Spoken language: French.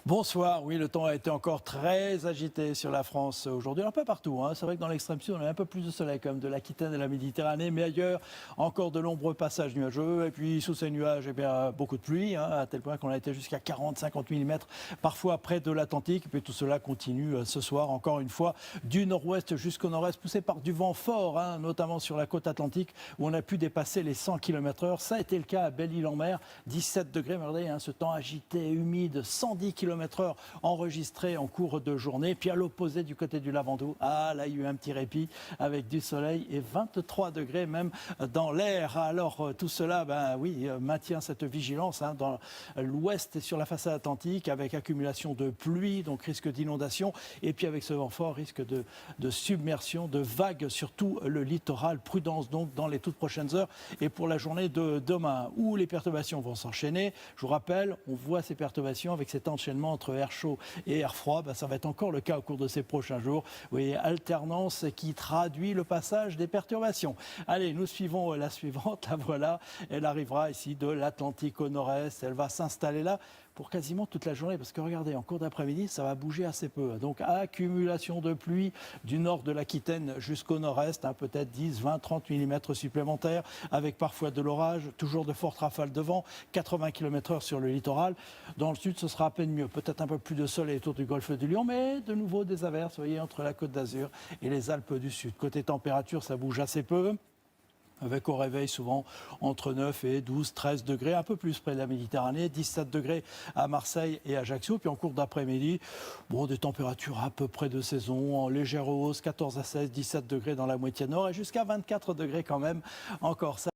Bonsoir, oui, le temps a été encore très agité sur la France aujourd'hui, un peu partout. C'est vrai que dans l'extrême sud, on a un peu plus de soleil comme de l'Aquitaine et la Méditerranée, mais ailleurs, encore de nombreux passages nuageux. Et puis, sous ces nuages, beaucoup de pluie, à tel point qu'on a été jusqu'à 40-50 mm, parfois près de l'Atlantique. Et puis, tout cela continue ce soir, encore une fois, du nord-ouest jusqu'au nord-est, poussé par du vent fort, notamment sur la côte atlantique, où on a pu dépasser les 100 km/h. Ça a été le cas à Belle-Île-en-Mer, 17 degrés. Regardez, ce temps agité, humide, 110 km/h enregistré en cours de journée. Puis à l'opposé du côté du Lavandou, là il y a eu un petit répit avec du soleil et 23 degrés même dans l'air. Alors tout cela, maintient cette vigilance dans l'ouest et sur la façade atlantique avec accumulation de pluie, donc risque d'inondation. Et puis avec ce vent fort, risque de submersion, de vagues sur tout le littoral. Prudence donc dans les toutes prochaines heures et pour la journée de demain où les perturbations vont s'enchaîner. Je vous rappelle, on voit ces perturbations avec cet enchaînement entre air chaud et air froid. Ça va être encore le cas au cours de ces prochains jours. Vous voyez, alternance qui traduit le passage des perturbations. Allez, nous suivons la suivante. La voilà, elle arrivera ici de l'Atlantique au nord-est. Elle va s'installer là pour quasiment toute la journée, parce que regardez, en cours d'après-midi, ça va bouger assez peu. Donc, accumulation de pluie du nord de l'Aquitaine jusqu'au nord-est, peut-être 10, 20, 30 mm supplémentaires, avec parfois de l'orage, toujours de fortes rafales de vent, 80 km/h sur le littoral. Dans le sud, ce sera à peine mieux, peut-être un peu plus de soleil autour du golfe du Lion, mais de nouveau des averses, vous voyez, entre la Côte d'Azur et les Alpes du Sud. Côté température, ça bouge assez peu, avec au réveil souvent entre 9 et 12, 13 degrés, un peu plus près de la Méditerranée, 17 degrés à Marseille et Ajaccio. Puis en cours d'après-midi, des températures à peu près de saison, en légère hausse, 14 à 16, 17 degrés dans la moitié nord et jusqu'à 24 degrés quand même encore.